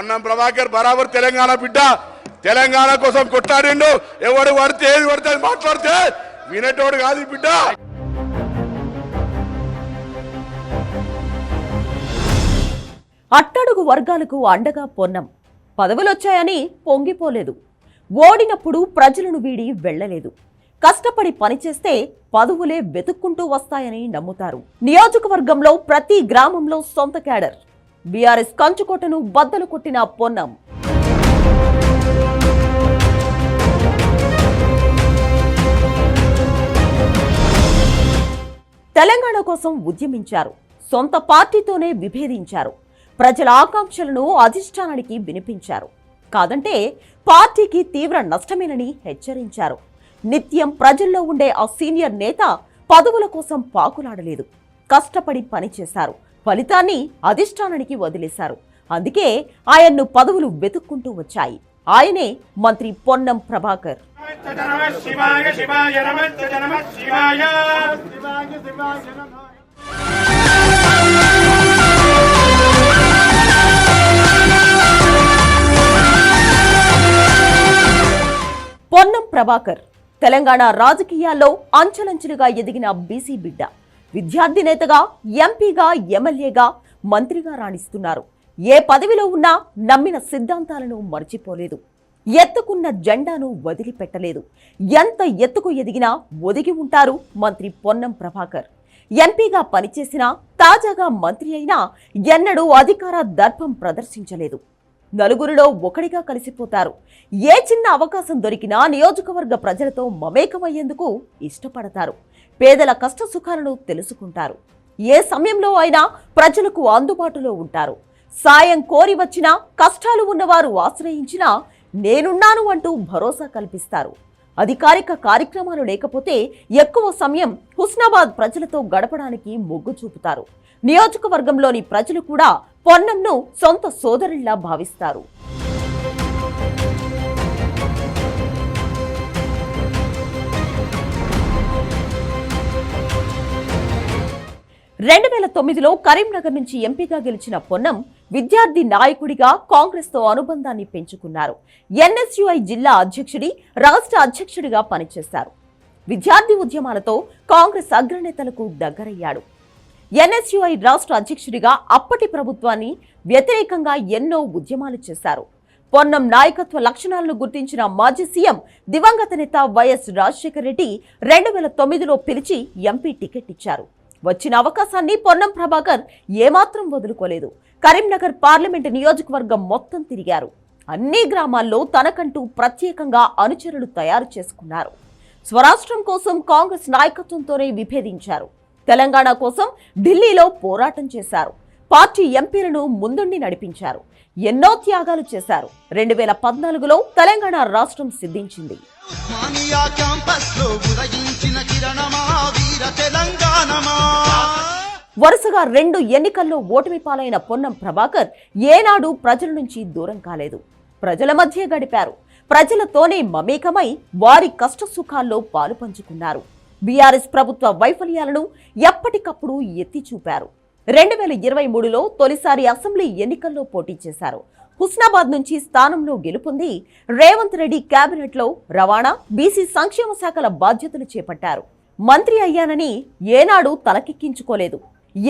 పొన్నం ప్రభాకర్ బరాబర్ తెలంగాణ బిడ్డ, తెలంగాణ కోసం కొట్లాడిండు. ఎవడు పడితే ఏది పడితే మాట్లాడితే వినేటోడు కాదు ఈ బిడ్డ. అట్టడుగు వర్గాలకు అండగా పొన్నం. పదవులొచ్చాయని పొంగిపోలేదు. ఓడినప్పుడు ప్రజలను వీడి వెళ్లలేదు. కష్టపడి పనిచేస్తే పదవులే వెతుక్కుంటూ వస్తాయని నమ్ముతారు. నియోజకవర్గంలో ప్రతి గ్రామంలో సొంత క్యాడర్. బీఆర్ఎస్ కంచుకోటను బద్దలు కొట్టిన పొన్నం. తెలంగాణ కోసం ఉద్యమించారు. సొంత పార్టీతోనే విభేదించారు. ప్రజల ఆకాంక్షలను అధిష్టానానికి వినిపించారు. కాదంటే పార్టీకి తీవ్ర నష్టమేనని హెచ్చరించారు. నిత్యం ప్రజల్లో ఉండే ఆ సీనియర్ నేత పదవుల కోసం పాకులాడలేదు. కష్టపడి పనిచేశారు. ఫలితాన్ని అధిష్టానానికి వదిలేశారు. అందుకే ఆయన్ను పదవులు వెతుక్కుంటూ వచ్చాయి. ఆయనే మంత్రి పొన్నం ప్రభాకర్. పొన్నం ప్రభాకర్ తెలంగాణ రాజకీయాల్లో అంచెలంచెలుగా ఎదిగిన బీసీ బిడ్డ. విద్యార్థి నేతగా, ఎంపీగా, ఎమ్మెల్యేగా, మంత్రిగా రాణిస్తున్నారు. ఏ పదవిలో ఉన్నా నమ్మిన సిద్ధాంతాలను మర్చిపోలేదు. ఎత్తుకున్న జెండాను వదిలిపెట్టలేదు. ఎంత ఎత్తుకు ఎదిగినా ఒదిగి ఉంటారు మంత్రి పొన్నం ప్రభాకర్. ఎంపీగా పనిచేసినా, తాజాగా మంత్రి అయినా ఎన్నడూ అధికార దర్పం ప్రదర్శించలేదు. నలుగురిలో ఒకడిగా కలిసిపోతారు. ఏ చిన్న అవకాశం దొరికినా నియోజకవర్గ ప్రజలతో మమేకమయ్యేందుకు ఇష్టపడతారు. పేదల కష్ట సుఖాలను తెలుసుకుంటారు. ఏ సమయంలో అయినా ప్రజలకు అందుబాటులో ఉంటారు. సాయం కోరి వచ్చినా, కష్టాలు ఉన్నవారు ఆశ్రయించినా నేనున్నాను అంటూ భరోసా కల్పిస్తారు. అధికారిక కార్యక్రమాలు లేకపోతే ఎక్కువ సమయం హుస్నాబాద్ ప్రజలతో గడపడానికి మొగ్గు చూపుతారు. నియోజకవర్గంలోని ప్రజలు కూడా పొన్నంను సొంత సోదరుల్లా భావిస్తారు. రెండు 2009లో కరీంనగర్ నుంచి ఎంపీగా గెలిచిన పొన్నం విద్యార్థి నాయకుడిగా కాంగ్రెస్తో అనుబంధాన్ని పెంచుకున్నారు. ఎన్ఎస్యుఐ జిల్లా అధ్యక్షుడి, రాష్ట్ర అధ్యక్షుడిగా పనిచేశారు. విద్యార్థి ఉద్యమాలతో కాంగ్రెస్ అగ్రనేతలకు దగ్గరయ్యాడు. ఎన్ఎస్యుఐ రాష్ట్ర అధ్యక్షుడిగా అప్పటి ప్రభుత్వాన్ని వ్యతిరేకంగా ఎన్నో ఉద్యమాలు చేశారు. పొన్నం నాయకత్వ లక్షణాలను గుర్తించిన మాజీ సీఎం దివంగత నేత వైఎస్ రాజశేఖర రెడ్డి 2009లో పిలిచి ఎంపీ టికెట్ ఇచ్చారు. వచ్చిన అవకాశాన్ని పొన్నం ప్రభాకర్ ఏమాత్రం వదులుకోలేదు. కరీంనగర్ పార్లమెంటు నియోజకవర్గం మొత్తం తిరిగారు. అన్ని గ్రామాల్లో తనకంటూ ప్రత్యేకంగా అనుచరులు తయారు చేసుకున్నారు. స్వరాష్ట్రం కోసం కాంగ్రెస్ నాయకత్వంతోనే విభేదించారు. తెలంగాణ కోసం ఢిల్లీలో పోరాటం చేశారు. పార్టీ ఎంపీలను ముందుండి నడిపించారు. ఎన్నో త్యాగాలు చేశారు. 2014లో తెలంగాణ రాష్ట్రం సిద్ధించింది. వరుసగా 2 ఎన్నికల్లో ఓటమి పాలైన పొన్నం ప్రభాకర్ ఏనాడు ప్రజల నుంచి దూరం కాలేదు. ప్రజల మధ్య గడిపారు. ప్రజలతోనే మమేకమై వారి కష్ట సుఖాల్లో పాలు పంచుకున్నారు. బీఆర్ఎస్ ప్రభుత్వ వైఫల్యాలను ఎప్పటికప్పుడు ఎత్తి చూపారు. 2023లో తొలిసారి అసెంబ్లీ ఎన్నికల్లో పోటీ చేశారు. హుస్నాబాద్ నుంచి స్థానంలో గెలుపొంది రేవంత్ రెడ్డి కేబినెట్లో రవాణా, బీసీ సంక్షేమ శాఖల బాధ్యతలు చేపట్టారు. మంత్రి అయ్యానని ఏనాడు తలకెక్కించుకోలేదు.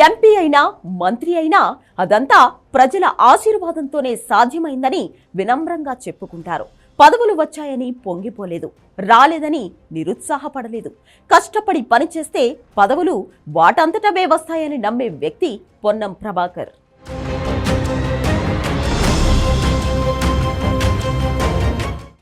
ఎంపీ అయినా, మంత్రి అయినా అదంతా ప్రజల ఆశీర్వాదంతోనే సాధ్యమైందని వినమ్రంగా చెప్పుకుంటారు. పదవులు వచ్చాయని పొంగిపోలేదు. రాలేదని నిరుత్సాహపడలేదు. కష్టపడి పనిచేస్తే పదవులు వాటంతటవే వస్తాయని నమ్మే వ్యక్తి పొన్నం ప్రభాకర్.